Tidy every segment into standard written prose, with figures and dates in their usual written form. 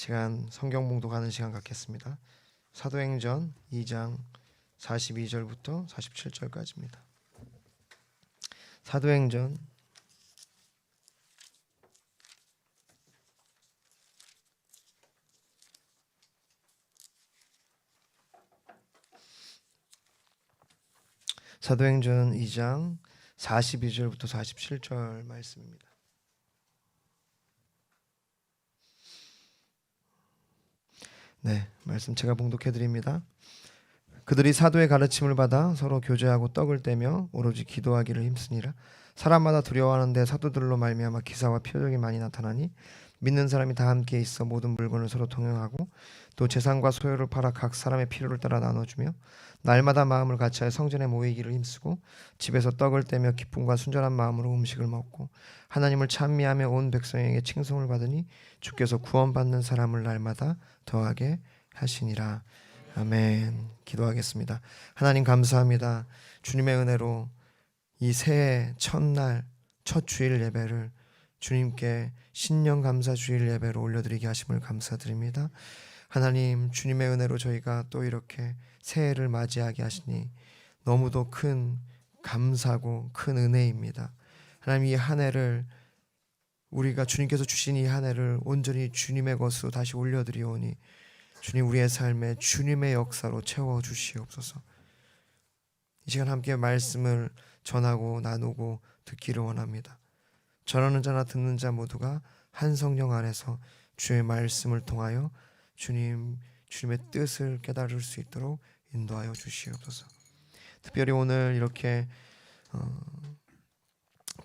시간 성경 봉독하는 시간 갖겠습니다. 사도행전 2장 42절부터 47절까지입니다. 사도행전 2장 42절부터 47절 말씀입니다. 네, 말씀 제가 봉독해 드립니다. 그들이 사도의 가르침을 받아 서로 교제하고 떡을 떼며 오로지 기도하기를 힘쓰니라. 사람마다 두려워하는데 사도들로 말미암아 기사와 표적이 많이 나타나니 믿는 사람이 다 함께 있어 모든 물건을 서로 통용하고 또 재산과 소유를 팔아 각 사람의 필요를 따라 나눠주며 날마다 마음을 같이하여 성전에 모이기를 힘쓰고 집에서 떡을 떼며 기쁨과 순전한 마음으로 음식을 먹고 하나님을 찬미하며 온 백성에게 칭송을 받으니 주께서 구원받는 사람을 날마다 더하게 하시니라. 아멘. 기도하겠습니다. 하나님 감사합니다. 주님의 은혜로 이 새해 첫날 첫 주일 예배를 주님께 신년 감사 주일 예배로 올려드리게 하심을 감사드립니다. 하나님, 주님의 은혜로 저희가 또 이렇게 새해를 맞이하게 하시니 너무도 큰 감사고 큰 은혜입니다. 하나님, 이 한 해를 우리가 주님께서 주신 이 한 해를 온전히 주님의 것으로 다시 올려드리오니 주님, 우리의 삶에 주님의 역사로 채워주시옵소서. 이 시간 함께 말씀을 전하고 나누고 듣기를 원합니다. 전하는 자나 듣는 자 모두가 한 성령 안에서 주의 말씀을 통하여 주님의 뜻을 깨달을 수 있도록 인도하여 주시옵소서. 특별히 오늘 이렇게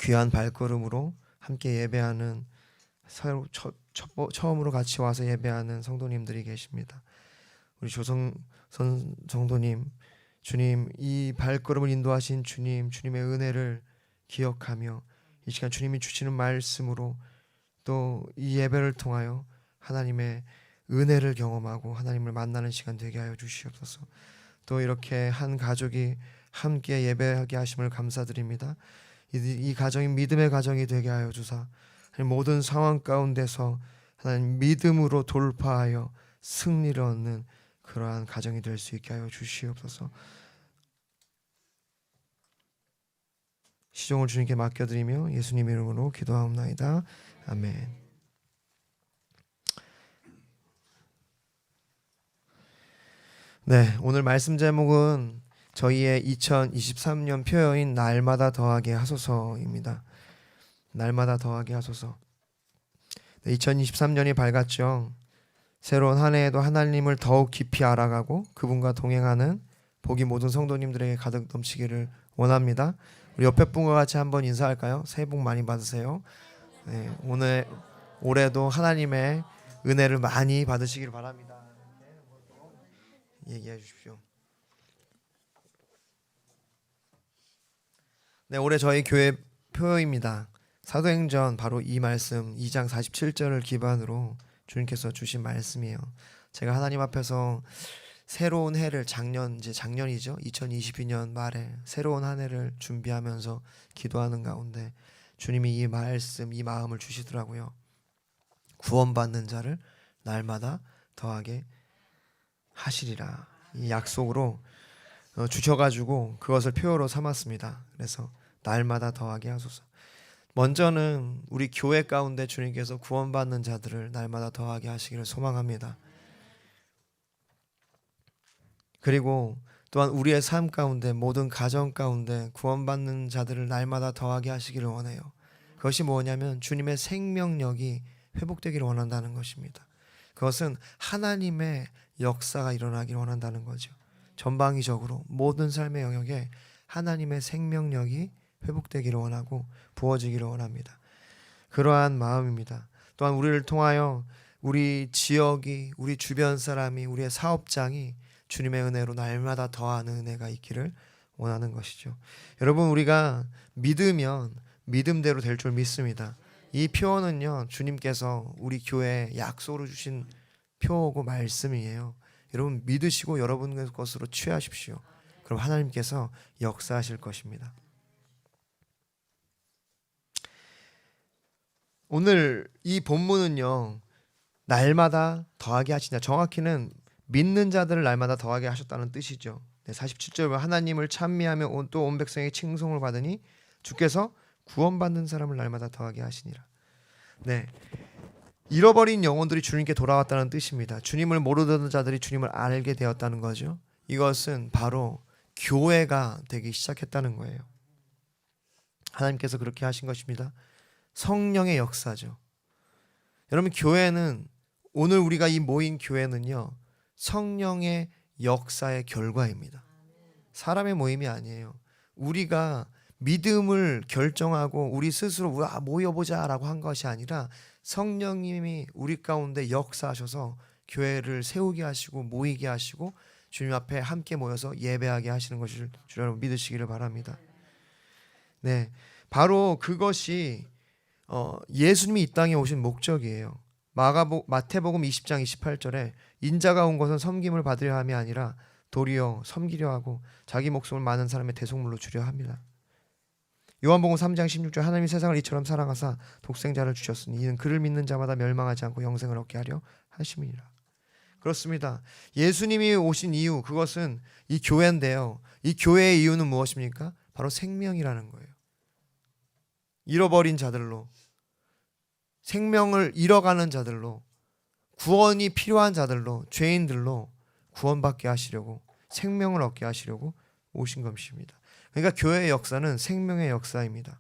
귀한 발걸음으로 함께 예배하는 처음으로 같이 와서 예배하는 성도님들이 계십니다. 우리 조성 성도님, 주님, 이 발걸음을 인도하신 주님의 은혜를 기억하며 이 시간 주님이 주시는 말씀으로 또 이 예배를 통하여 하나님의 은혜를 경험하고 하나님을 만나는 시간 되게 하여 주시옵소서. 또 이렇게 한 가족이 함께 예배하게 하심을 감사드립니다. 이 가정이 믿음의 가정이 되게 하여 주사 모든 상황 가운데서 하나님 믿음으로 돌파하여 승리를 얻는 그러한 가정이 될 수 있게 하여 주시옵소서. 시종을 주님께 맡겨드리며 예수님 이름으로 기도하옵나이다. 아멘. 네, 오늘 말씀 제목은 저희의 2023년 표어인 날마다 더하게 하소서입니다. 날마다 더하게 하소서. 네, 2023년이 밝았죠. 새로운 한 해에도 하나님을 더욱 깊이 알아가고 그분과 동행하는 복이 모든 성도님들에게 가득 넘치기를 원합니다. 우리 옆에 분과 같이 한번 인사할까요? 새해 복 많이 받으세요. 네, 올해도 하나님의 은혜를 많이 받으시길 바랍니다. 얘기해 주십시오. 네, 올해 저희 교회 표어입니다. 사도행전 바로 이 말씀 2장 47절을 기반으로 주님께서 주신 말씀이에요. 제가 하나님 앞에서 새로운 해를 작년이죠. 2022년 말에 새로운 한 해를 준비하면서 기도하는 가운데 주님이 이 말씀, 이 마음을 주시더라고요. 구원받는 자를 날마다 더하게 하시리라. 이 약속으로 주셔가지고 그것을 표어로 삼았습니다. 그래서 날마다 더하게 하소서. 먼저는 우리 교회 가운데 주님께서 구원받는 자들을 날마다 더하게 하시기를 소망합니다. 그리고 또한 우리의 삶 가운데 모든 가정 가운데 구원받는 자들을 날마다 더하게 하시기를 원해요. 그것이 뭐냐면 주님의 생명력이 회복되기를 원한다는 것입니다. 그것은 하나님의 역사가 일어나기를 원한다는 거죠. 전방위적으로 모든 삶의 영역에 하나님의 생명력이 회복되기를 원하고 부어지기를 원합니다. 그러한 마음입니다. 또한 우리를 통하여 우리 지역이, 우리 주변 사람이, 우리의 사업장이 주님의 은혜로 날마다 더하는 은혜가 있기를 원하는 것이죠. 여러분, 우리가 믿으면 믿음대로 될 줄 믿습니다. 이 표어는요, 주님께서 우리 교회에 약속으로 주신 표어고 말씀이에요. 여러분 믿으시고 여러분의 것으로 취하십시오. 그럼 하나님께서 역사하실 것입니다. 오늘 이 본문은요, 날마다 더하게 하시냐. 정확히는 믿는 자들을 날마다 더하게 하셨다는 뜻이죠. 47절 하나님을 찬미하며 또 온 백성의 칭송을 받으니 주께서 구원받는 사람을 날마다 더하게 하시니라. 네, 잃어버린 영혼들이 주님께 돌아왔다는 뜻입니다. 주님을 모르던 자들이 주님을 알게 되었다는 거죠. 이것은 바로 교회가 되기 시작했다는 거예요. 하나님께서 그렇게 하신 것입니다. 성령의 역사죠. 여러분, 교회는, 오늘 우리가 이 모인 교회는요, 성령의 역사의 결과입니다. 사람의 모임이 아니에요. 우리가 믿음을 결정하고 우리 스스로 모여보자 라고 한 것이 아니라 성령님이 우리 가운데 역사하셔서 교회를 세우게 하시고 모이게 하시고 주님 앞에 함께 모여서 예배하게 하시는 것을 주 여러분 믿으시기를 바랍니다. 네, 바로 그것이 예수님이 이 땅에 오신 목적이에요. 마태복음 20장 28절에 인자가 온 것은 섬김을 받으려 함이 아니라 도리어 섬기려 하고 자기 목숨을 많은 사람의 대속물로 주려 합니다. 요한복음 3장 16절 하나님이 세상을 이처럼 사랑하사 독생자를 주셨으니 이는 그를 믿는 자마다 멸망하지 않고 영생을 얻게 하려 하심이니라. 그렇습니다. 예수님이 오신 이유, 그것은 이 교회인데요. 이 교회의 이유는 무엇입니까? 바로 생명이라는 거예요. 잃어버린 자들로, 생명을 잃어가는 자들로, 구원이 필요한 자들로, 죄인들로 구원받게 하시려고, 생명을 얻게 하시려고 오신 것입니다. 그러니까 교회의 역사는 생명의 역사입니다.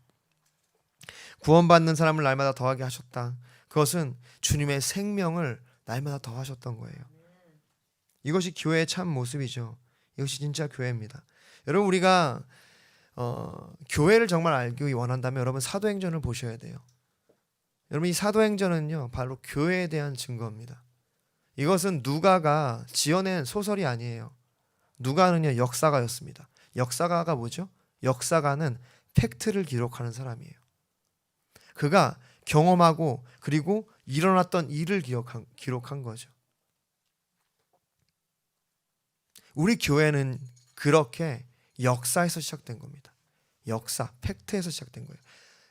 구원받는 사람을 날마다 더하게 하셨다. 그것은 주님의 생명을 날마다 더하셨던 거예요. 이것이 교회의 참 모습이죠. 이것이 진짜 교회입니다. 여러분, 우리가 교회를 정말 알기 원한다면 여러분 사도행전을 보셔야 돼요. 여러분, 이 사도행전은요 바로 교회에 대한 증거입니다. 이것은 누가가 지어낸 소설이 아니에요. 누가는요 역사가였습니다. 역사가가 뭐죠? 역사가는 팩트를 기록하는 사람이에요. 그가 경험하고 그리고 일어났던 일을 기록한 거죠. 우리 교회는 그렇게 역사에서 시작된 겁니다. 역사, 팩트에서 시작된 거예요.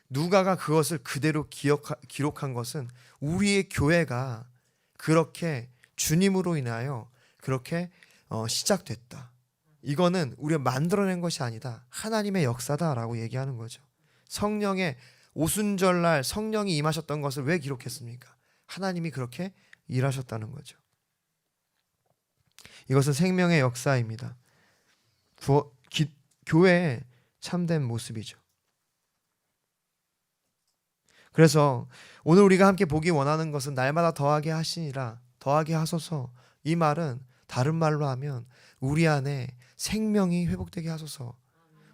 누가가 그것을 그대로 기록한 것은 우리의 교회가 그렇게 주님으로 인하여 그렇게 시작됐다. 이거는 우리가 만들어낸 것이 아니다. 하나님의 역사다라고 얘기하는 거죠. 성령의 오순절날 성령이 임하셨던 것을 왜 기록했습니까? 하나님이 그렇게 일하셨다는 거죠. 이것은 생명의 역사입니다. 교회의 참된 모습이죠. 그래서 오늘 우리가 함께 보기 원하는 것은 날마다 더하게 하시니라, 더하게 하소서. 이 말은 다른 말로 하면 우리 안에 생명이 회복되게 하소서,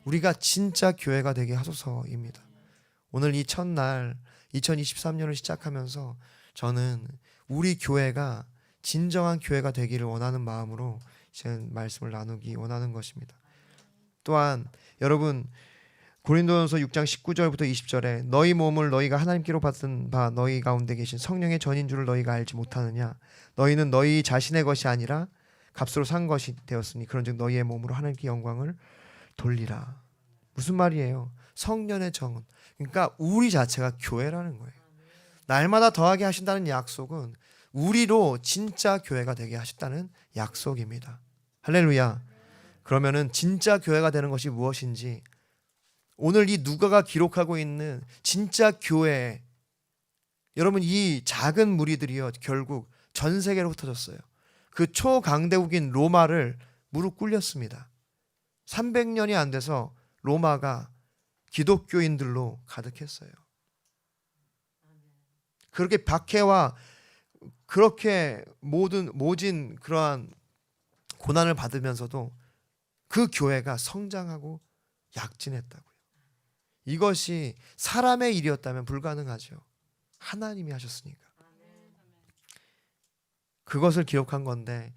우리가 진짜 교회가 되게 하소서입니다. 오늘 이 첫날 2023년을 시작하면서 저는 우리 교회가 진정한 교회가 되기를 원하는 마음으로 제 말씀을 나누기 원하는 것입니다. 또한 여러분, 고린도전서 6장 19절부터 20절에 너희 몸을 너희가 하나님께로 받은 바 너희 가운데 계신 성령의 전인 줄을 너희가 알지 못하느냐? 너희는 너희 자신의 것이 아니라 값으로 산 것이 되었으니 그런즉 너희의 몸으로 하나님께 영광을 돌리라. 무슨 말이에요? 성령의 정은, 그러니까 우리 자체가 교회라는 거예요. 날마다 더하게 하신다는 약속은 우리로 진짜 교회가 되게 하셨다는 약속입니다. 할렐루야. 그러면은 진짜 교회가 되는 것이 무엇인지, 오늘 이 누가가 기록하고 있는 진짜 교회, 여러분 이 작은 무리들이요 결국 전 세계로 흩어졌어요. 그 초강대국인 로마를 무릎 꿇렸습니다. 300년이 안 돼서 로마가 기독교인들로 가득했어요. 그렇게 박해와 그렇게 모진 그러한 고난을 받으면서도 그 교회가 성장하고 약진했다고요. 이것이 사람의 일이었다면 불가능하죠. 하나님이 하셨으니까. 그것을 기록한 건데,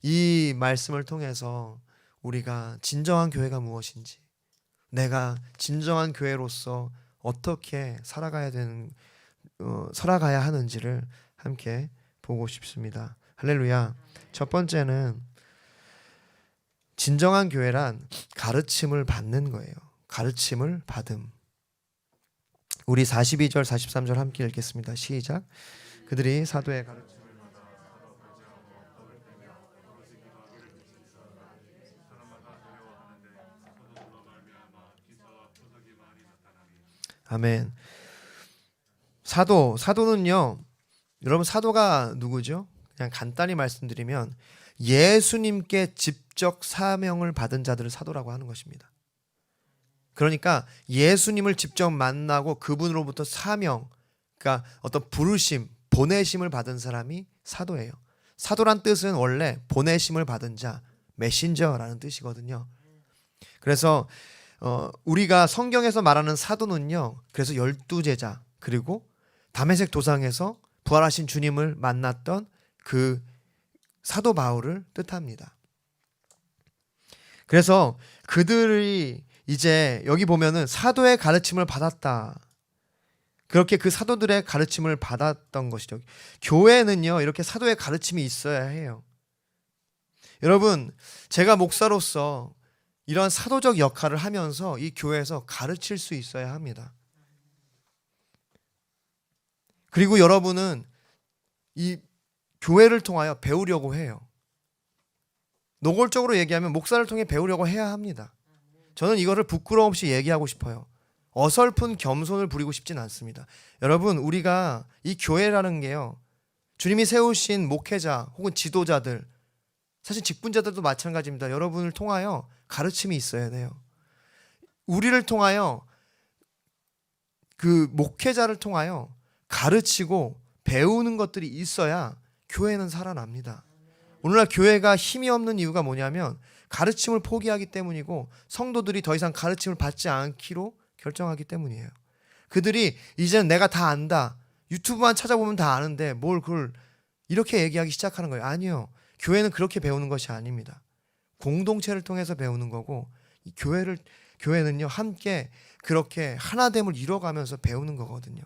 이 말씀을 통해서 우리가 진정한 교회가 무엇인지, 내가 진정한 교회로서 어떻게 살아가야 하는지를 함께 보고 싶습니다. 할렐루야. 첫 번째는 진정한 교회란 가르침을 받는 거예요. 가르침을 받음. 우리 42절 43절 함께 읽겠습니다. 시작. 그들이 사도의 가르침을 아멘. 사도는요. 여러분 사도가 누구죠? 그냥 간단히 말씀드리면 예수님께 직접 사명을 받은 자들을 사도라고 하는 것입니다. 그러니까 예수님을 직접 만나고 그분으로부터 사명, 그러니까 어떤 부르심, 보내심을 받은 사람이 사도예요. 사도란 뜻은 원래 보내심을 받은 자, 메신저라는 뜻이거든요. 그래서 우리가 성경에서 말하는 사도는요. 그래서 12제자 그리고 다메섹 도상에서 부활하신 주님을 만났던 그 사도 바울을 뜻합니다. 그래서 그들이 이제 여기 보면은 사도의 가르침을 받았다. 그렇게 그 사도들의 가르침을 받았던 것이죠. 교회는요, 이렇게 사도의 가르침이 있어야 해요. 여러분, 제가 목사로서 이런 사도적 역할을 하면서 이 교회에서 가르칠 수 있어야 합니다. 그리고 여러분은 이 교회를 통하여 배우려고 해요. 노골적으로 얘기하면 목사를 통해 배우려고 해야 합니다. 저는 이거를 부끄러움 없이 얘기하고 싶어요. 어설픈 겸손을 부리고 싶진 않습니다. 여러분, 우리가 이 교회라는 게요, 주님이 세우신 목회자 혹은 지도자들, 사실 직분자들도 마찬가지입니다. 여러분을 통하여 가르침이 있어야 돼요. 우리를 통하여 그 목회자를 통하여 가르치고 배우는 것들이 있어야 교회는 살아납니다. 오늘날 교회가 힘이 없는 이유가 뭐냐면 가르침을 포기하기 때문이고 성도들이 더 이상 가르침을 받지 않기로 결정하기 때문이에요. 그들이 이제는 내가 다 안다. 유튜브만 찾아보면 다 아는데 뭘 그걸 이렇게 얘기하기 시작하는 거예요. 아니요. 교회는 그렇게 배우는 것이 아닙니다. 공동체를 통해서 배우는 거고 이 교회는요 함께 그렇게 하나됨을 이뤄가면서 배우는 거거든요.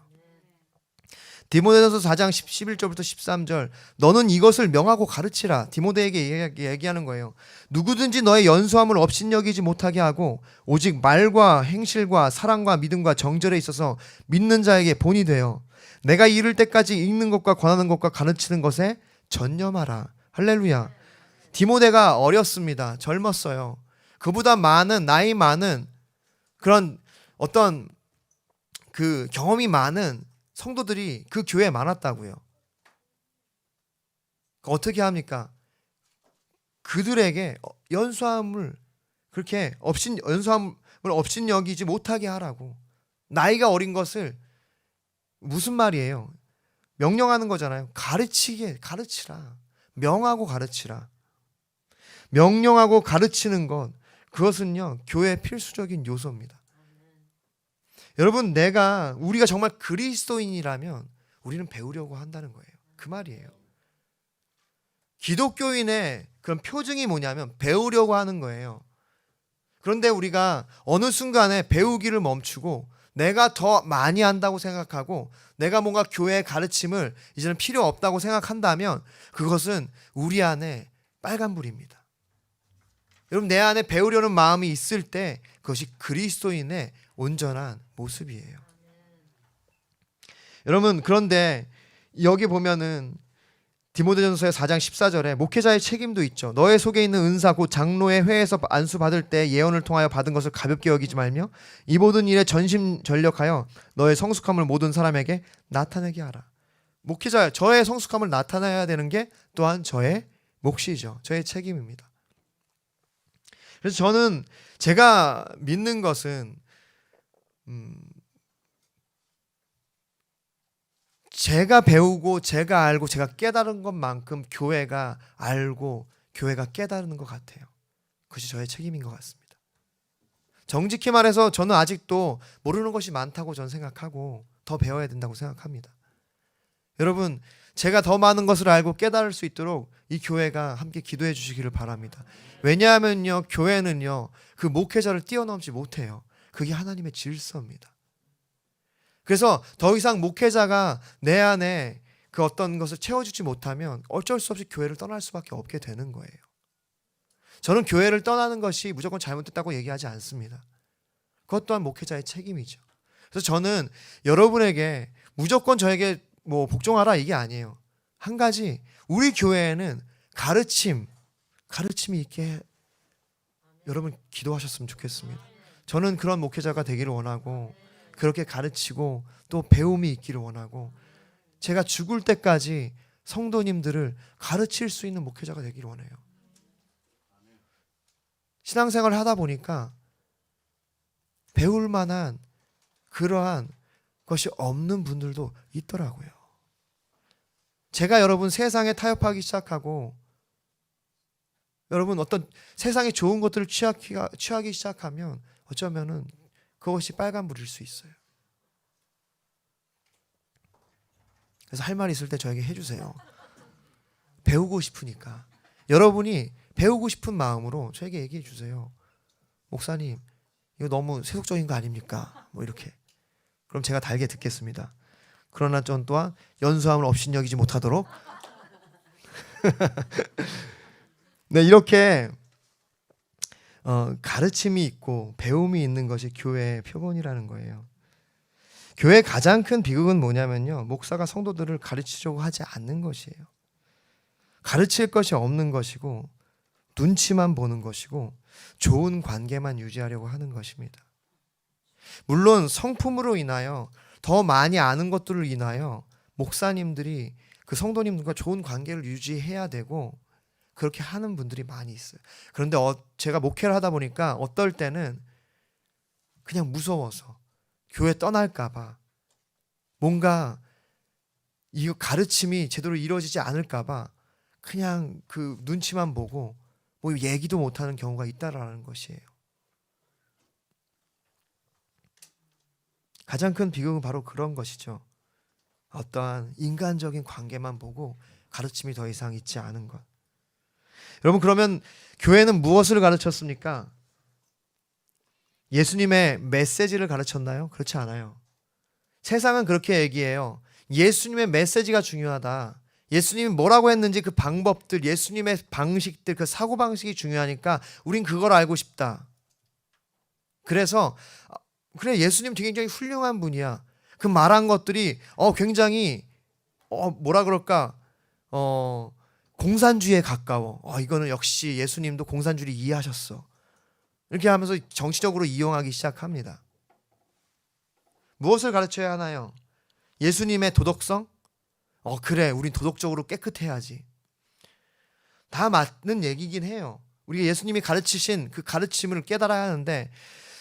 디모데전서 4장 11절부터 13절 너는 이것을 명하고 가르치라. 디모데에게 얘기하는 거예요. 누구든지 너의 연수함을 업신여기지 못하게 하고 오직 말과 행실과 사랑과 믿음과 정절에 있어서 믿는 자에게 본이 되어 내가 이를 때까지 읽는 것과 권하는 것과 가르치는 것에 전념하라. 할렐루야. 디모데가 어렸습니다. 젊었어요. 그보다 나이 많은 그런 어떤 그 경험이 많은 성도들이 그 교회에 많았다고요. 어떻게 합니까? 그들에게 연수함을 업신여기지 못하게 하라고. 나이가 어린 것을 무슨 말이에요? 명령하는 거잖아요. 가르치라. 명하고 가르치라. 명령하고 가르치는 것, 그것은요 교회의 필수적인 요소입니다. 여러분, 우리가 정말 그리스도인이라면 우리는 배우려고 한다는 거예요. 그 말이에요. 기독교인의 그런 표징이 뭐냐면 배우려고 하는 거예요. 그런데 우리가 어느 순간에 배우기를 멈추고 내가 더 많이 한다고 생각하고 내가 뭔가 교회의 가르침을 이제는 필요 없다고 생각한다면 그것은 우리 안에 빨간불입니다. 여러분, 내 안에 배우려는 마음이 있을 때 그것이 그리스도인의 온전한 모습이에요. 여러분, 그런데 여기 보면은 디모데전서의 4장 14절에 목회자의 책임도 있죠. 너의 속에 있는 은사 곧 장로의 회에서 안수 받을 때 예언을 통하여 받은 것을 가볍게 여기지 말며 이 모든 일에 전심전력하여 너의 성숙함을 모든 사람에게 나타내게 하라. 목회자, 저의 성숙함을 나타내야 되는 게 또한 저의 몫이죠. 저의 책임입니다. 그래서 저는 제가 믿는 것은 제가 배우고 제가 알고 제가 깨달은 것만큼 교회가 알고 교회가 깨달은 것 같아요. 그것이 저의 책임인 것 같습니다. 정직히 말해서 저는 아직도 모르는 것이 많다고 저는 생각하고 더 배워야 된다고 생각합니다. 여러분, 제가 더 많은 것을 알고 깨달을 수 있도록 이 교회가 함께 기도해 주시기를 바랍니다. 왜냐하면요, 교회는요 그 목회자를 뛰어넘지 못해요. 그게 하나님의 질서입니다. 그래서 더 이상 목회자가 내 안에 그 어떤 것을 채워주지 못하면 어쩔 수 없이 교회를 떠날 수밖에 없게 되는 거예요. 저는 교회를 떠나는 것이 무조건 잘못됐다고 얘기하지 않습니다. 그것 또한 목회자의 책임이죠. 그래서 저는 여러분에게 무조건 저에게 복종하라 이게 아니에요. 한 가지, 우리 교회에는 가르침이 있게 여러분 기도하셨으면 좋겠습니다. 저는 그런 목회자가 되기를 원하고 그렇게 가르치고 또 배움이 있기를 원하고, 제가 죽을 때까지 성도님들을 가르칠 수 있는 목회자가 되기를 원해요. 신앙생활을 하다 보니까 배울 만한 그러한 것이 없는 분들도 있더라고요. 제가 여러분 세상에 타협하기 시작하고, 여러분 어떤 세상에 좋은 것들을 취하기 시작하면 어쩌면은 그것이 빨간불일 수 있어요. 그래서 할 말 있을 때 저에게 해주세요. 배우고 싶으니까. 여러분이 배우고 싶은 마음으로 저에게 얘기해 주세요. 목사님, 이거 너무 세속적인 거 아닙니까? 뭐 이렇게. 그럼 제가 달게 듣겠습니다. 그러나 전 또한 연수함을 업신여기지 못하도록 네, 이렇게 가르침이 있고 배움이 있는 것이 교회의 표본이라는 거예요. 교회의 가장 큰 비극은 뭐냐면요, 목사가 성도들을 가르치려고 하지 않는 것이에요. 가르칠 것이 없는 것이고 눈치만 보는 것이고 좋은 관계만 유지하려고 하는 것입니다. 물론 성품으로 인하여 더 많이 아는 것들을 인하여 목사님들이 그 성도님들과 좋은 관계를 유지해야 되고 그렇게 하는 분들이 많이 있어요. 그런데 제가 목회를 하다 보니까 어떨 때는 그냥 무서워서 교회 떠날까 봐, 뭔가 이 가르침이 제대로 이루어지지 않을까 봐 그냥 그 눈치만 보고 뭐 얘기도 못하는 경우가 있다라는 것이에요. 가장 큰 비극은 바로 그런 것이죠. 어떠한 인간적인 관계만 보고 가르침이 더 이상 있지 않은 것. 여러분, 그러면 교회는 무엇을 가르쳤습니까? 예수님의 메시지를 가르쳤나요? 그렇지 않아요. 세상은 그렇게 얘기해요. 예수님의 메시지가 중요하다. 예수님이 뭐라고 했는지 그 방법들, 예수님의 방식들, 그 사고방식이 중요하니까 우린 그걸 알고 싶다. 그래서 그래, 예수님 되게 굉장히 훌륭한 분이야. 그 말한 것들이 굉장히 뭐라 그럴까, 공산주의에 가까워. 이거는 역시 예수님도 공산주의를 이해하셨어. 이렇게 하면서 정치적으로 이용하기 시작합니다. 무엇을 가르쳐야 하나요? 예수님의 도덕성? 그래, 우린 도덕적으로 깨끗해야지. 다 맞는 얘기긴 해요. 우리가 예수님이 가르치신 그 가르침을 깨달아야 하는데,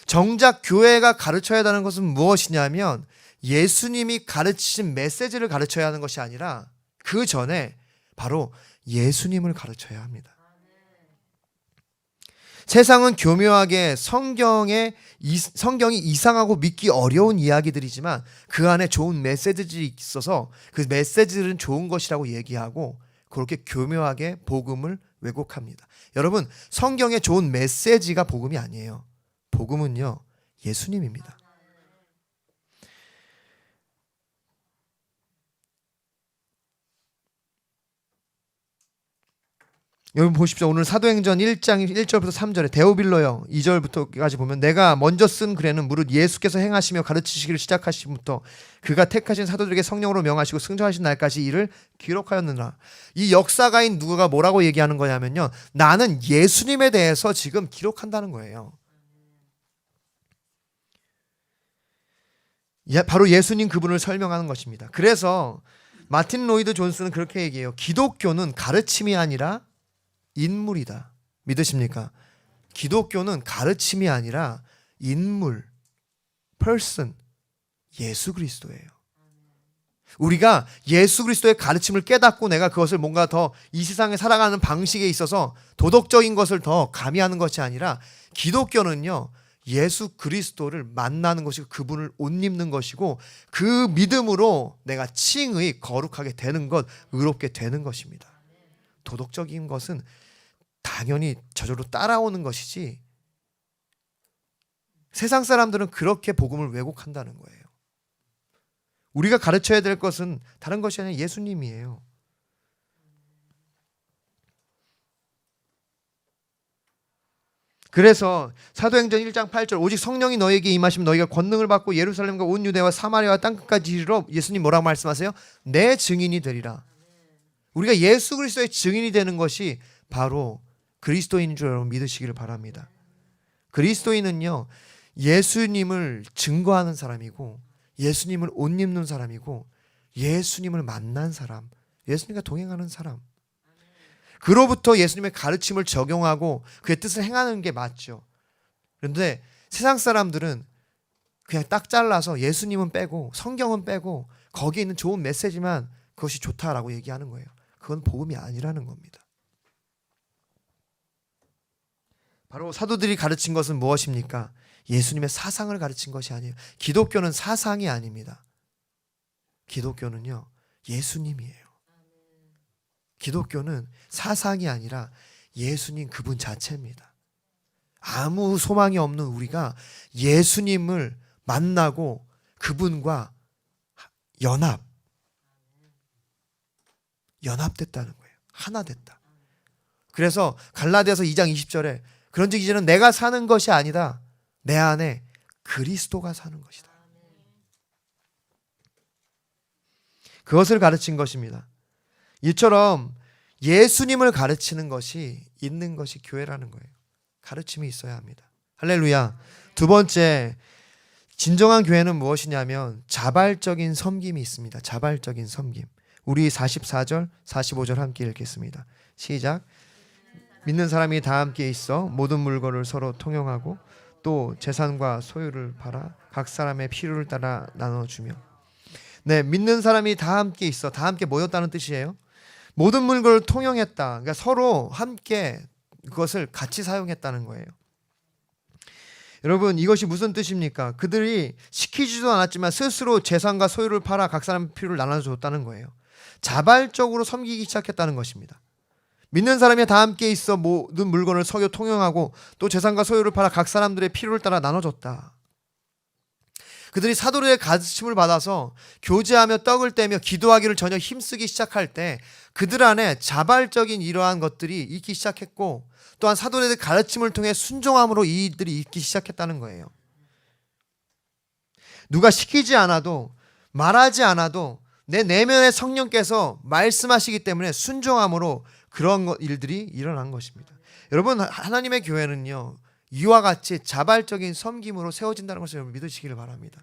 정작 교회가 가르쳐야 하는 것은 무엇이냐면 예수님이 가르치신 메시지를 가르쳐야 하는 것이 아니라 그 전에 바로 예수님을 가르쳐야 합니다. 세상은 교묘하게 성경이 이상하고 믿기 어려운 이야기들이지만 그 안에 좋은 메시지들이 있어서 그 메시지들은 좋은 것이라고 얘기하고 그렇게 교묘하게 복음을 왜곡합니다. 여러분, 성경에 좋은 메시지가 복음이 아니에요. 복음은요, 예수님입니다. 여러분 보십시오. 오늘 사도행전 1장 1절부터 3절에 데오빌로여 2절부터까지 보면 내가 먼저 쓴 글에는 무릇 예수께서 행하시며 가르치시기를 시작하시부터 그가 택하신 사도들에게 성령으로 명하시고 승천하신 날까지 이를 기록하였느니라. 이 역사가인 누가가 뭐라고 얘기하는 거냐면요, 나는 예수님에 대해서 지금 기록한다는 거예요. 바로 예수님 그분을 설명하는 것입니다. 그래서 마틴 로이드 존스는 그렇게 얘기해요. 기독교는 가르침이 아니라 인물이다. 믿으십니까? 기독교는 가르침이 아니라 인물, person, 예수 그리스도예요. 우리가 예수 그리스도의 가르침을 깨닫고 내가 그것을 뭔가 더 이 세상에 살아가는 방식에 있어서 도덕적인 것을 더 가미하는 것이 아니라 기독교는요, 예수 그리스도를 만나는 것이고 그분을 옷 입는 것이고 그 믿음으로 내가 칭의 거룩하게 되는 것, 의롭게 되는 것입니다. 도덕적인 것은 당연히 저절로 따라오는 것이지 세상 사람들은 그렇게 복음을 왜곡한다는 거예요. 우리가 가르쳐야 될 것은 다른 것이 아니라 예수님이에요. 그래서 사도행전 1장 8절 오직 성령이 너에게 임하시면 너희가 권능을 받고 예루살렘과 온 유대와 사마리아와 땅끝까지 이르러 예수님 뭐라고 말씀하세요? 내 증인이 되리라. 우리가 예수 그리스도의 증인이 되는 것이 바로 그리스도인인 줄 여러분 믿으시기를 바랍니다. 그리스도인은요, 예수님을 증거하는 사람이고 예수님을 옷 입는 사람이고 예수님을 만난 사람, 예수님과 동행하는 사람, 그로부터 예수님의 가르침을 적용하고 그의 뜻을 행하는 게 맞죠. 그런데 세상 사람들은 그냥 딱 잘라서 예수님은 빼고 성경은 빼고 거기에 있는 좋은 메시지만 그것이 좋다라고 얘기하는 거예요. 그건 복음이 아니라는 겁니다. 바로 사도들이 가르친 것은 무엇입니까? 예수님의 사상을 가르친 것이 아니에요. 기독교는 사상이 아닙니다. 기독교는요, 예수님이에요. 기독교는 사상이 아니라 예수님 그분 자체입니다. 아무 소망이 없는 우리가 예수님을 만나고 그분과 연합됐다는 거예요. 하나 됐다. 그래서 갈라디아서 2장 20절에 그런즉 이제는 내가 사는 것이 아니다. 내 안에 그리스도가 사는 것이다. 그것을 가르친 것입니다. 이처럼 예수님을 가르치는 것이 있는 것이 교회라는 거예요. 가르침이 있어야 합니다. 할렐루야. 두 번째, 진정한 교회는 무엇이냐면 자발적인 섬김이 있습니다. 자발적인 섬김. 우리 44절, 45절 함께 읽겠습니다. 시작. 믿는 사람이 다 함께 있어 모든 물건을 서로 통용하고 또 재산과 소유를 팔아 각 사람의 필요를 따라 나눠주며. 네, 믿는 사람이 다 함께 있어, 다 함께 모였다는 뜻이에요. 모든 물건을 통용했다. 그러니까 서로 함께 그것을 같이 사용했다는 거예요. 여러분, 이것이 무슨 뜻입니까? 그들이 시키지도 않았지만 스스로 재산과 소유를 팔아 각 사람의 필요를 나눠줬다는 거예요. 자발적으로 섬기기 시작했다는 것입니다. 믿는 사람이 다 함께 있어 모든 물건을 서로 통용하고 또 재산과 소유를 팔아 각 사람들의 필요를 따라 나눠줬다. 그들이 사도들의 가르침을 받아서 교제하며 떡을 떼며 기도하기를 전혀 힘쓰기 시작할 때 그들 안에 자발적인 이러한 것들이 있기 시작했고 또한 사도들의 가르침을 통해 순종함으로 이들이 있기 시작했다는 거예요. 누가 시키지 않아도 말하지 않아도 내 내면의 성령께서 말씀하시기 때문에 순종함으로 그런 일들이 일어난 것입니다. 여러분, 하나님의 교회는요, 이와 같이 자발적인 섬김으로 세워진다는 것을 여러분 믿으시기를 바랍니다.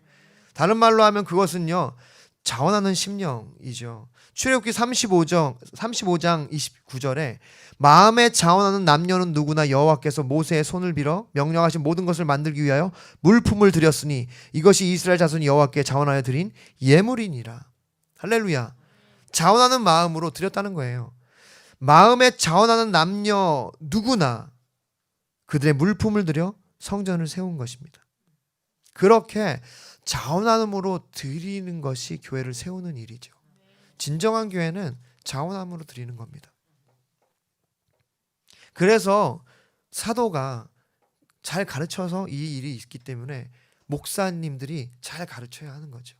다른 말로 하면 그것은요, 자원하는 심령이죠. 출애굽기 35장 29절에 마음에 자원하는 남녀는 누구나 여호와께서 모세의 손을 빌어 명령하신 모든 것을 만들기 위하여 물품을 드렸으니 이것이 이스라엘 자손이 여호와께 자원하여 드린 예물이니라. 할렐루야. 자원하는 마음으로 드렸다는 거예요. 마음에 자원하는 남녀 누구나 그들의 물품을 들여 성전을 세운 것입니다. 그렇게 자원함으로 드리는 것이 교회를 세우는 일이죠. 진정한 교회는 자원함으로 드리는 겁니다. 그래서 사도가 잘 가르쳐서 이 일이 있기 때문에 목사님들이 잘 가르쳐야 하는 거죠.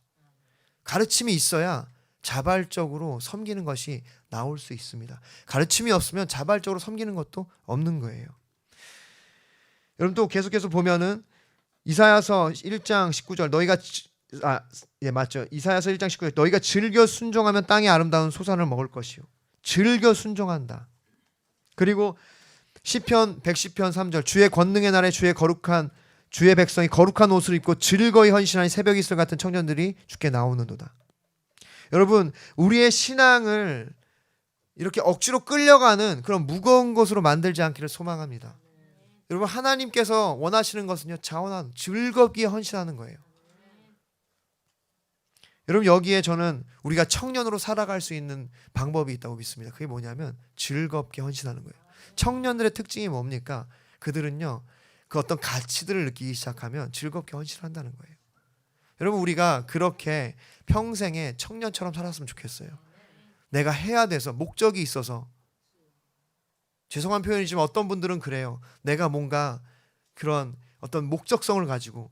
가르침이 있어야 자발적으로 섬기는 것이 나올 수 있습니다. 가르침이 없으면 자발적으로 섬기는 것도 없는 거예요. 여러분 또 계속해서 보면은 이사야서 1장 19절 이사야서 1장 19절 너희가 즐겨 순종하면 땅의 아름다운 소산을 먹을 것이요. 즐겨 순종한다. 그리고 시편 110편 3절 주의 권능의 날에 주의 백성이 거룩한 옷을 입고 즐거이 헌신하니 새벽 이슬 같은 청년들이 주께 나오는도다. 여러분, 우리의 신앙을 이렇게 억지로 끌려가는 그런 무거운 것으로 만들지 않기를 소망합니다. 여러분, 하나님께서 원하시는 것은요, 자원한 즐겁게 헌신하는 거예요. 여러분, 여기에 저는 우리가 청년으로 살아갈 수 있는 방법이 있다고 믿습니다. 그게 뭐냐면 즐겁게 헌신하는 거예요. 청년들의 특징이 뭡니까? 그들은요, 그 어떤 가치들을 느끼기 시작하면 즐겁게 헌신한다는 거예요. 여러분, 우리가 그렇게 평생에 청년처럼 살았으면 좋겠어요. 내가 해야 돼서, 목적이 있어서. 죄송한 표현이지만 어떤 분들은 그래요. 내가 뭔가 그런 어떤 목적성을 가지고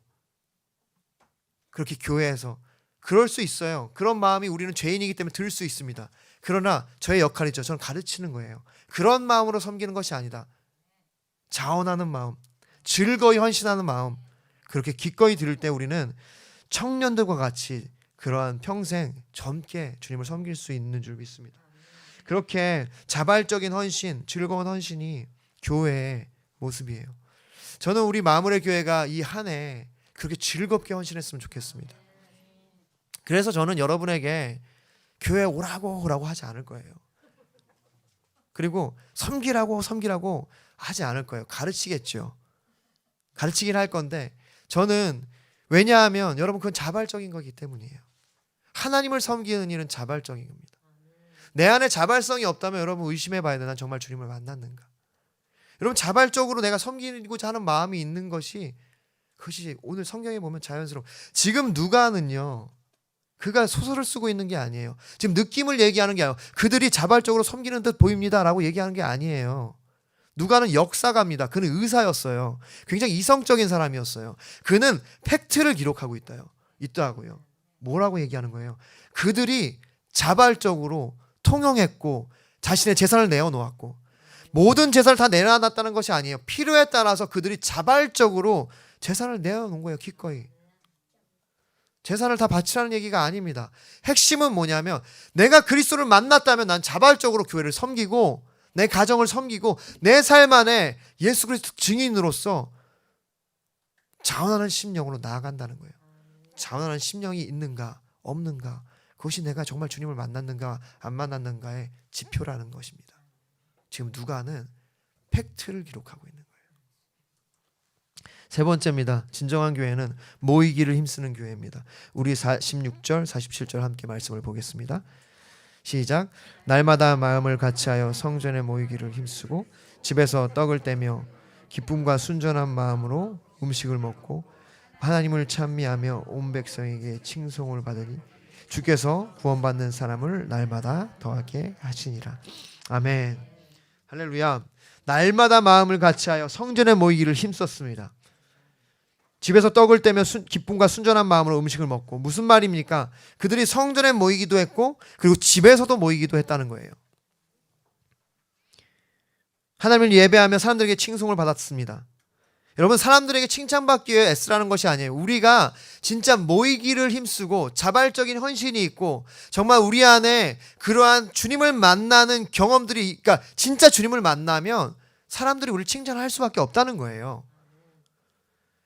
그렇게 교회에서 그럴 수 있어요. 그런 마음이 우리는 죄인이기 때문에 들 수 있습니다. 그러나 저의 역할이죠. 저는 가르치는 거예요. 그런 마음으로 섬기는 것이 아니다. 자원하는 마음, 즐거이 헌신하는 마음, 그렇게 기꺼이 들을 때 우리는 청년들과 같이 그러한 평생 젊게 주님을 섬길 수 있는 줄 믿습니다. 그렇게 자발적인 헌신, 즐거운 헌신이 교회의 모습이에요. 저는 우리 마무리 교회가 이 한 해 그렇게 즐겁게 헌신했으면 좋겠습니다. 그래서 저는 여러분에게 교회 오라고 하지 않을 거예요. 그리고 섬기라고 하지 않을 거예요. 가르치겠죠. 가르치긴 할 건데 저는 왜냐하면 여러분 그건 자발적인 거기 때문이에요. 하나님을 섬기는 일은 자발적인 겁니다. 내 안에 자발성이 없다면 여러분 의심해 봐야 돼. 난 정말 주님을 만났는가. 여러분 자발적으로 내가 섬기고자 하는 마음이 있는 것이 그것이 오늘 성경에 보면 자연스러워. 지금 누가는요. 그가 소설을 쓰고 있는 게 아니에요. 지금 느낌을 얘기하는 게 아니에요. 그들이 자발적으로 섬기는 듯 보입니다라고 얘기하는 게 아니에요. 누가는 역사가입니다. 그는 의사였어요. 굉장히 이성적인 사람이었어요. 그는 팩트를 기록하고 있다고요. 뭐라고 얘기하는 거예요? 그들이 자발적으로 통용했고 자신의 재산을 내어놓았고 모든 재산을 다 내놔놨다는 것이 아니에요. 필요에 따라서 그들이 자발적으로 재산을 내어놓은 거예요. 기꺼이. 재산을 다 바치라는 얘기가 아닙니다. 핵심은 뭐냐면 내가 그리스도를 만났다면 난 자발적으로 교회를 섬기고 내 가정을 섬기고 내 삶 안에 예수 그리스도 증인으로서 자원하는 심령으로 나아간다는 거예요. 자원하는 심령이 있는가 없는가 그것이 내가 정말 주님을 만났는가 안 만났는가의 지표라는 것입니다. 지금 누가는 팩트를 기록하고 있는 거예요. 세 번째입니다. 진정한 교회는 모이기를 힘쓰는 교회입니다. 우리 16절 47절 함께 말씀을 보겠습니다. 시작. 날마다 마음을 같이하여 성전에 모이기를 힘쓰고 집에서 떡을 떼며 기쁨과 순전한 마음으로 음식을 먹고 하나님을 찬미하며 온 백성에게 칭송을 받으니 주께서 구원받는 사람을 날마다 더하게 하시니라. 아멘. 할렐루야. 날마다 마음을 같이하여 성전에 모이기를 힘썼습니다. 집에서 떡을 떼며 기쁨과 순전한 마음으로 음식을 먹고 무슨 말입니까? 그들이 성전에 모이기도 했고 그리고 집에서도 모이기도 했다는 거예요. 하나님을 예배하며 사람들에게 칭송을 받았습니다. 여러분 사람들에게 칭찬받기 위해 애쓰라는 것이 아니에요. 우리가 진짜 모이기를 힘쓰고 자발적인 헌신이 있고 정말 우리 안에 그러한 주님을 만나는 경험들이 그러니까 진짜 주님을 만나면 사람들이 우리를 칭찬할 수밖에 없다는 거예요.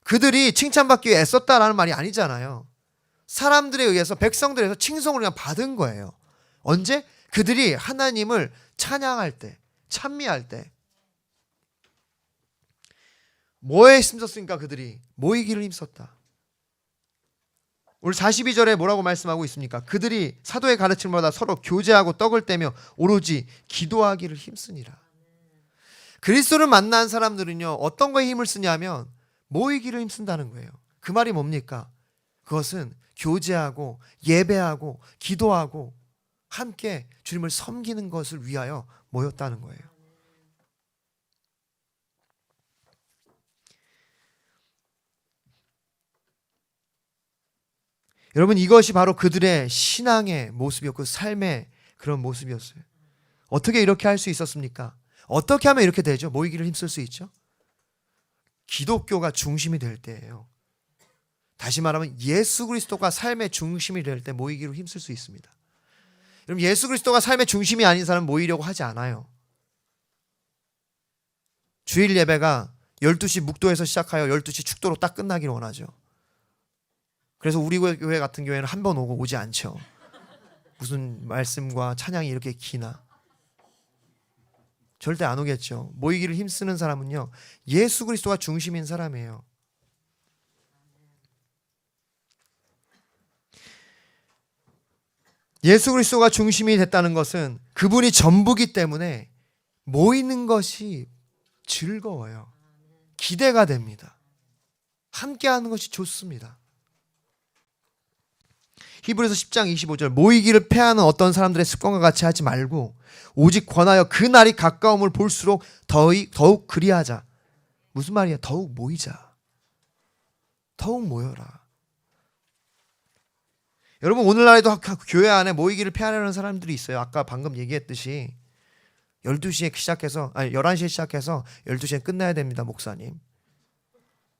그들이 칭찬받기 위해 애썼다라는 말이 아니잖아요. 사람들에 의해서 백성들에서 칭송을 그냥 받은 거예요. 언제? 그들이 하나님을 찬양할 때, 찬미할 때. 뭐에 힘썼습니까? 그들이 모이기를 힘썼다. 오늘 42절에 뭐라고 말씀하고 있습니까? 그들이 사도의 가르침을 받아 서로 교제하고 떡을 떼며 오로지 기도하기를 힘쓰니라. 그리스도를 만난 사람들은요 어떤 거에 힘을 쓰냐면 모이기를 힘쓴다는 거예요. 그 말이 뭡니까? 그것은 교제하고 예배하고 기도하고 함께 주님을 섬기는 것을 위하여 모였다는 거예요. 여러분 이것이 바로 그들의 신앙의 모습이었고 삶의 그런 모습이었어요. 어떻게 이렇게 할 수 있었습니까? 어떻게 하면 이렇게 되죠? 모이기를 힘쓸 수 있죠? 기독교가 중심이 될 때예요. 다시 말하면 예수 그리스도가 삶의 중심이 될 때 모이기로 힘쓸 수 있습니다. 여러분 예수 그리스도가 삶의 중심이 아닌 사람은 모이려고 하지 않아요. 주일 예배가 12시 묵도에서 시작하여 12시 축도로 딱 끝나기를 원하죠. 그래서 우리 교회 같은 경우에는 한 번 오고 오지 않죠. 무슨 말씀과 찬양이 이렇게 기나. 절대 안 오겠죠. 모이기를 힘쓰는 사람은요 예수 그리스도가 중심인 사람이에요. 예수 그리스도가 중심이 됐다는 것은 그분이 전부기 때문에 모이는 것이 즐거워요. 기대가 됩니다. 함께하는 것이 좋습니다. 히브리서 10장 25절 모이기를 패하는 어떤 사람들의 습관과 같이 하지 말고 오직 권하여 그 날이 가까움을 볼수록 더욱 그리하자. 무슨 말이야? 더욱 모이자. 더욱 모여라. 여러분 오늘날에도 교회 안에 모이기를 패하려는 사람들이 있어요. 아까 방금 얘기했듯이 12시에 시작해서 11시에 시작해서 12시에 끝나야 됩니다. 목사님.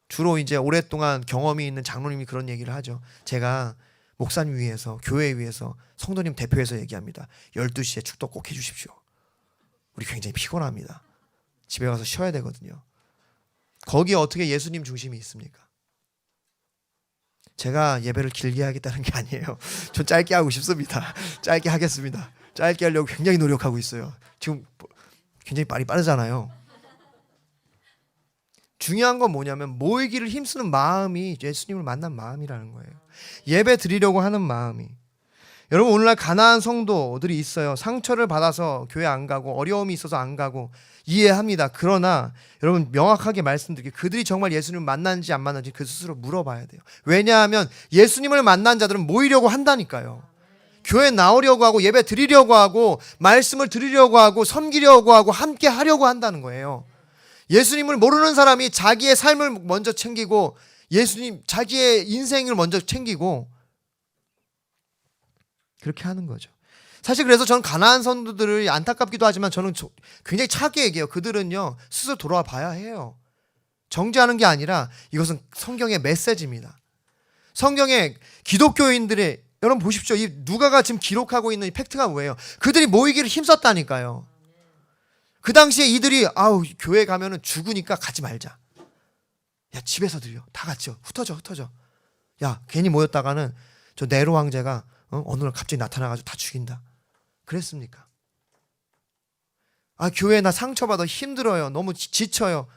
주로 이제 오랫동안 경험이 있는 장로님이 그런 얘기를 하죠. 제가 목사님 위해서 교회 위해서 성도님 대표해서 얘기합니다. 12시에 축도 꼭 해주십시오. 우리 굉장히 피곤합니다. 집에 가서 쉬어야 되거든요. 거기에 어떻게 예수님 중심이 있습니까? 제가 예배를 길게 하겠다는 게 아니에요. 전 짧게 하고 싶습니다. 짧게 하겠습니다. 짧게 하려고 굉장히 노력하고 있어요. 지금 굉장히 말이 빠르잖아요. 중요한 건 뭐냐면 모이기를 힘쓰는 마음이 예수님을 만난 마음이라는 거예요. 예배 드리려고 하는 마음이. 여러분, 오늘날 가난한 성도들이 있어요. 상처를 받아서 교회 안 가고 어려움이 있어서 안 가고 이해합니다. 그러나 여러분, 명확하게 말씀드릴게요. 그들이 정말 예수님을 만났는지 안 만났는지 그 스스로 물어봐야 돼요. 왜냐하면 예수님을 만난 자들은 모이려고 한다니까요. 교회 나오려고 하고 예배 드리려고 하고 말씀을 드리려고 하고 섬기려고 하고 함께 하려고 한다는 거예요. 예수님을 모르는 사람이 자기의 삶을 먼저 챙기고 예수님 자기의 인생을 먼저 챙기고 그렇게 하는 거죠. 사실 그래서 저는 가난한 성도들을 안타깝기도 하지만 저는 굉장히 차게 얘기해요. 그들은요 스스로 돌아와 봐야 해요. 정죄하는 게 아니라 이것은 성경의 메시지입니다. 성경의 기독교인들의 여러분 보십시오. 이 누가가 지금 기록하고 있는 이 팩트가 뭐예요? 그들이 모이기를 힘썼다니까요. 그 당시에 이들이 교회 가면은 죽으니까 가지 말자. 야, 집에서 드려. 다 같이 흩어져. 야, 괜히 모였다가는 저 네로 황제가 어느 날 갑자기 나타나가지고 다 죽인다. 그랬습니까? 교회 나 상처받아 힘들어요. 너무 지쳐요.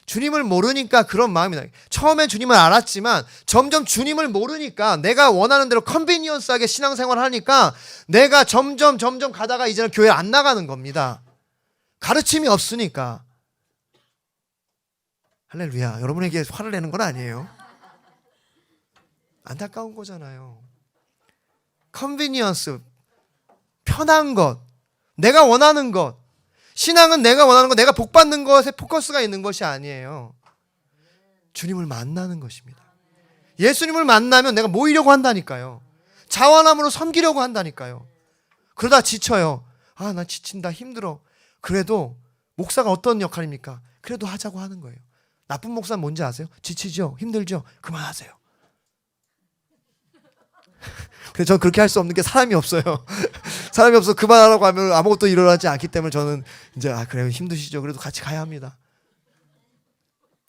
주님을 모르니까 그런 마음이 나요. 처음에 주님을 알았지만 점점 주님을 모르니까 내가 원하는 대로 컨비니언스하게 신앙생활을 하니까 내가 점점 가다가 이제는 교회 안 나가는 겁니다. 가르침이 없으니까. 할렐루야. 여러분에게 화를 내는 건 아니에요. 안타까운 거잖아요. 컨비니언스, 편한 것, 내가 원하는 것. 신앙은 내가 원하는 것, 내가 복받는 것에 포커스가 있는 것이 아니에요. 주님을 만나는 것입니다. 예수님을 만나면 내가 모이려고 한다니까요. 자원함으로 섬기려고 한다니까요. 그러다 지쳐요. 나 지친다, 힘들어. 그래도 목사가 어떤 역할입니까? 그래도 하자고 하는 거예요. 나쁜 목사는 뭔지 아세요? 지치죠? 힘들죠? 그만하세요. 그래서 저는 그렇게 할 수 없는 게 사람이 없어요. 사람이 없어서 그만하라고 하면 아무것도 일어나지 않기 때문에 저는 이제 그래요, 힘드시죠? 그래도 같이 가야 합니다.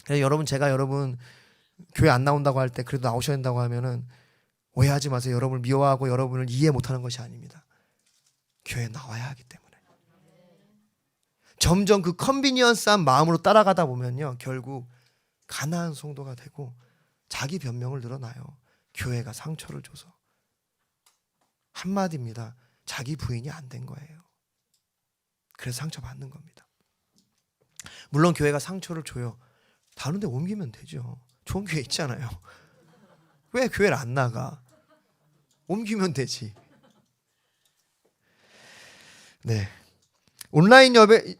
그래서 제가 여러분 교회 안 나온다고 할 때 그래도 나오셔야 된다고 하면은 오해하지 마세요. 여러분을 미워하고 여러분을 이해 못하는 것이 아닙니다. 교회에 나와야 하기 때문에. 점점 그 컨비니언스한 마음으로 따라가다 보면요, 결국 가난한 성도가 되고 자기 변명을 늘어나요. 교회가 상처를 줘서. 한마디입니다. 자기 부인이 안 된 거예요. 그래서 상처받는 겁니다. 물론 교회가 상처를 줘요. 다른 데 옮기면 되죠. 좋은 교회 있잖아요. 왜 교회를 안 나가? 옮기면 되지. 네.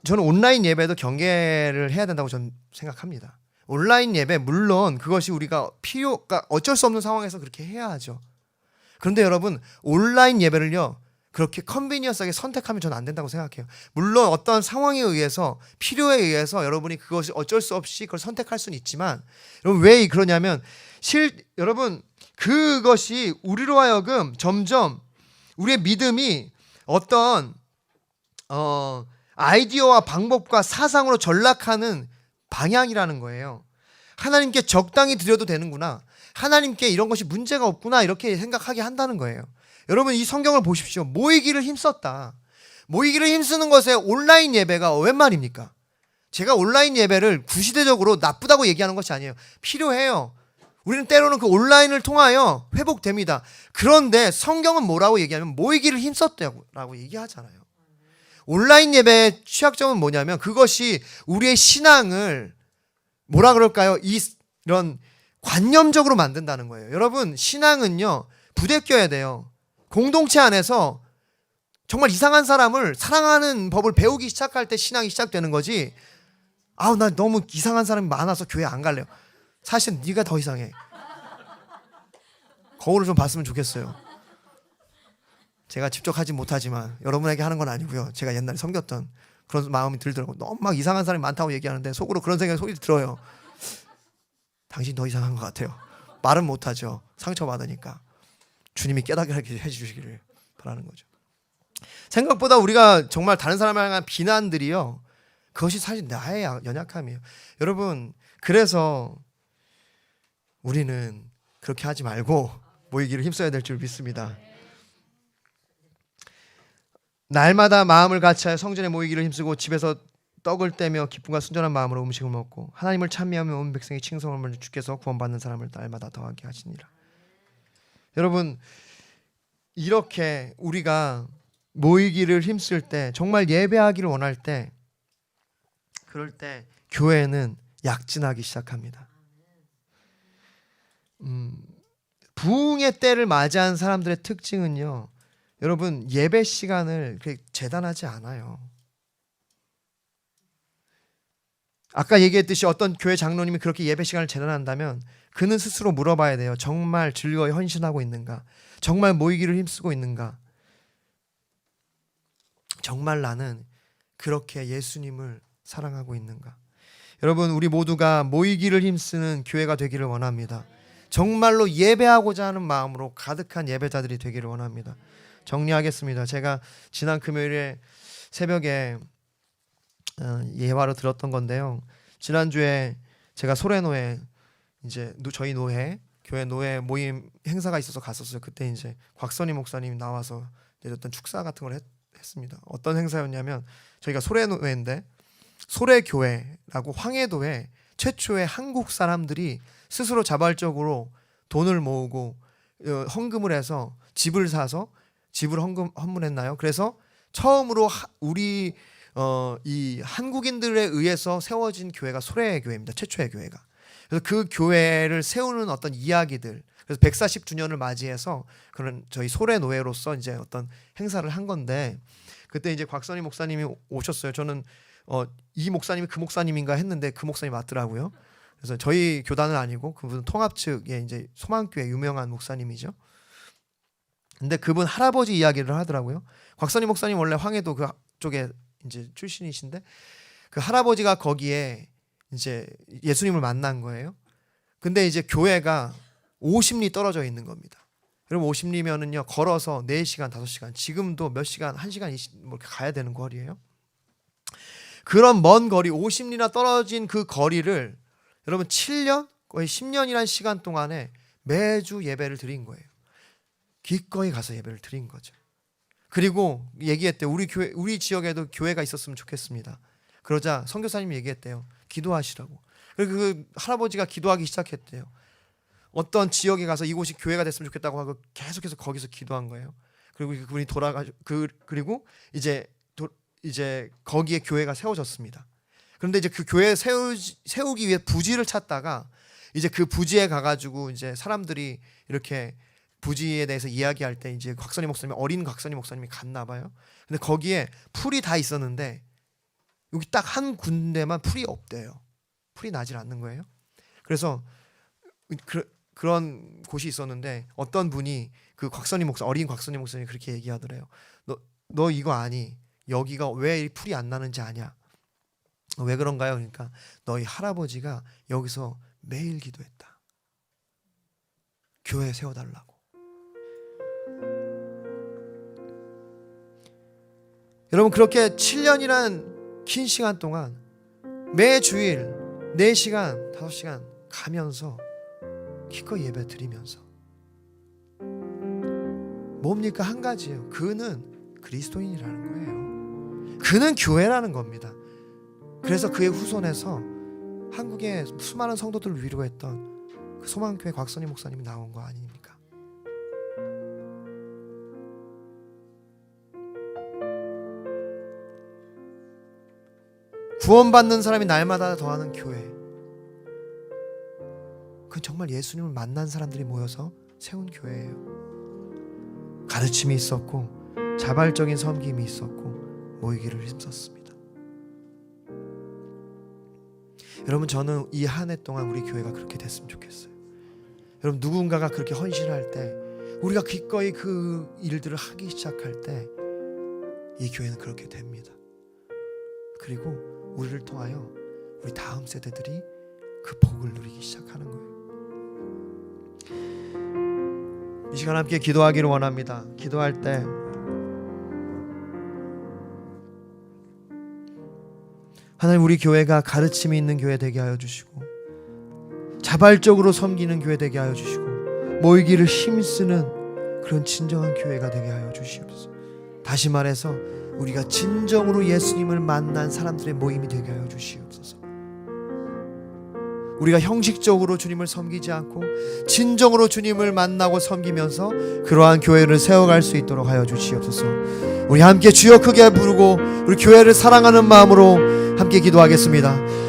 저는 온라인 예배도 경계를 해야 된다고 저는 생각합니다. 온라인 예배, 물론 그것이 우리가 어쩔 수 없는 상황에서 그렇게 해야 하죠. 그런데 여러분, 온라인 예배를요, 그렇게 컨비니언스하게 선택하면 저는 안 된다고 생각해요. 물론 어떤 상황에 의해서, 필요에 의해서 여러분이 그것이 어쩔 수 없이 그걸 선택할 수는 있지만, 여러분 왜 그러냐면, 여러분 그것이 우리로 하여금 점점 우리의 믿음이 어떤 아이디어와 방법과 사상으로 전락하는 방향이라는 거예요. 하나님께 적당히 드려도 되는구나, 하나님께 이런 것이 문제가 없구나, 이렇게 생각하게 한다는 거예요. 여러분 이 성경을 보십시오. 모이기를 힘썼다. 모이기를 힘쓰는 것에 온라인 예배가 웬 말입니까? 제가 온라인 예배를 구시대적으로 나쁘다고 얘기하는 것이 아니에요. 필요해요. 우리는 때로는 그 온라인을 통하여 회복됩니다. 그런데 성경은 뭐라고 얘기하면 모이기를 힘썼다고 얘기하잖아요. 온라인 예배의 취약점은 뭐냐면 그것이 우리의 신앙을 뭐라 그럴까요? 이런 관념적으로 만든다는 거예요. 여러분 신앙은요, 부대껴야 돼요. 공동체 안에서 정말 이상한 사람을 사랑하는 법을 배우기 시작할 때 신앙이 시작되는 거지. 나 너무 이상한 사람이 많아서 교회 안 갈래요. 사실 네가 더 이상해. 거울을 좀 봤으면 좋겠어요. 제가 직접 하진 못하지만 여러분에게 하는 건 아니고요. 제가 옛날에 섬겼던 그런 마음이 들더라고요. 너무 막 이상한 사람이 많다고 얘기하는데 속으로 그런 생각이 속이 들어요. 당신 더 이상한 것 같아요. 말은 못하죠. 상처받으니까. 주님이 깨닫게 해주시기를 바라는 거죠. 생각보다 우리가 정말 다른 사람을 향한 비난들이요, 그것이 사실 나의 연약함이에요. 여러분 그래서 우리는 그렇게 하지 말고 모이기를 힘써야 될 줄 믿습니다. 날마다 마음을 같이하여 성전에 모이기를 힘쓰고 집에서 떡을 떼며 기쁨과 순전한 마음으로 음식을 먹고 하나님을 찬미하며 온 백성의 칭송을 주께서 구원받는 사람을 날마다 더하게 하시니라. 여러분, 이렇게 우리가 모이기를 힘쓸 때, 정말 예배하기를 원할 때, 그럴 때 교회는 약진하기 시작합니다. 부흥의 때를 맞이한 사람들의 특징은요, 여러분, 예배 시간을 그렇게 재단하지 않아요. 아까 얘기했듯이 어떤 교회 장로님이 그렇게 예배 시간을 재단한다면 그는 스스로 물어봐야 돼요. 정말 즐거이 헌신하고 있는가? 정말 모이기를 힘쓰고 있는가? 정말 나는 그렇게 예수님을 사랑하고 있는가? 여러분, 우리 모두가 모이기를 힘쓰는 교회가 되기를 원합니다. 정말로 예배하고자 하는 마음으로 가득한 예배자들이 되기를 원합니다. 정리하겠습니다. 제가 지난 금요일에 새벽에 예화로 들었던 건데요. 지난주에 제가 소래노에 이제 저희 노회, 교회 노회 모임 행사가 있어서 갔었어요. 그때 이제 곽선희 목사님이 나와서 어떤 축사 같은 걸 했습니다. 어떤 행사였냐면, 저희가 소래노회인데 소래교회라고 황해도에 최초의 한국 사람들이 스스로 자발적으로 돈을 모으고 헌금을 해서 집을 사서 집을 헌금했나요? 그래서 처음으로 우리 이 한국인들에 의해서 세워진 교회가 소래교회입니다. 최초의 교회가. 그래서 그 교회를 세우는 어떤 이야기들, 그래서 140주년을 맞이해서 그런 저희 소래노회로서 이제 어떤 행사를 한 건데, 그때 이제 곽선희 목사님이 오셨어요. 저는 이 목사님이 그 목사님인가 했는데 그 목사님 맞더라고요. 그래서 저희 교단은 아니고 그분은 통합 측의 이제 소망교회 유명한 목사님이죠. 근데 그분 할아버지 이야기를 하더라고요. 곽선희 목사님 원래 황해도 그 쪽에 이제 출신이신데, 그 할아버지가 거기에 이제 예수님을 만난 거예요. 근데 이제 교회가 50리 떨어져 있는 겁니다. 여러분, 50리면은요 걸어서 4시간 5시간, 지금도 몇 시간 1시간 20 뭐 이렇게 가야 되는 거리예요. 그런 먼 거리, 50리나 떨어진 그 거리를 여러분 7년 거의 10년이라는 시간 동안에 매주 예배를 드린 거예요. 기꺼이 가서 예배를 드린 거죠. 그리고 얘기했대요. 우리 지역에도 교회가 있었으면 좋겠습니다. 그러자 선교사님이 얘기했대요. 기도하시라고. 그리고 그 할아버지가 기도하기 시작했대요. 어떤 지역에 가서 이곳이 교회가 됐으면 좋겠다고 하고 계속해서 거기서 기도한 거예요. 그리고 그분이 그리고 이제 거기에 교회가 세워졌습니다. 그런데 이제 그 교회 세우기 위해 부지를 찾다가 이제 그 부지에 가가지고 이제 사람들이 이렇게 부지에 대해서 이야기할 때 이제 어린 곽선희 목사님이 갔나 봐요. 근데 거기에 풀이 다 있었는데 여기 딱 한 군데만 풀이 없대요. 풀이 나질 않는 거예요. 그래서 그런 곳이 있었는데 어떤 분이 그 어린 곽선희 목사님이 그렇게 얘기하더래요. 너 이거 아니? 여기가 왜 풀이 안 나는지 아냐? 왜 그런가요? 그러니까 너희 할아버지가 여기서 매일 기도했다. 교회 세워달라고. 여러분, 그렇게 7년이란 긴 시간 동안 매 주일 4시간 5시간 가면서 기꺼이 예배 드리면서 뭡니까? 한 가지예요. 그는 그리스도인이라는 거예요. 그는 교회라는 겁니다. 그래서 그의 후손에서 한국의 수많은 성도들을 위로했던 그 소망교회 곽선희 목사님이 나온 거 아닙니까? 구원받는 사람이 날마다 더하는 교회, 그건 정말 예수님을 만난 사람들이 모여서 세운 교회예요. 가르침이 있었고 자발적인 섬김이 있었고 모이기를 힘썼습니다. 여러분, 저는 이 한 해 동안 우리 교회가 그렇게 됐으면 좋겠어요. 여러분, 누군가가 그렇게 헌신할 때, 우리가 기꺼이 그 일들을 하기 시작할 때 이 교회는 그렇게 됩니다. 그리고 우리를 통하여 우리 다음 세대들이 그 복을 누리기 시작하는 거예요. 이 시간 함께 기도하기를 원합니다. 기도할 때 하나님, 우리 교회가 가르침이 있는 교회 되게 하여 주시고 자발적으로 섬기는 교회 되게 하여 주시고 모이기를 힘쓰는 그런 진정한 교회가 되게 하여 주시옵소서. 다시 말해서 우리가 진정으로 예수님을 만난 사람들의 모임이 되게 하여 주시옵소서. 우리가 형식적으로 주님을 섬기지 않고 진정으로 주님을 만나고 섬기면서 그러한 교회를 세워갈 수 있도록 하여 주시옵소서. 우리 함께 주여 크게 부르고 우리 교회를 사랑하는 마음으로 함께 기도하겠습니다.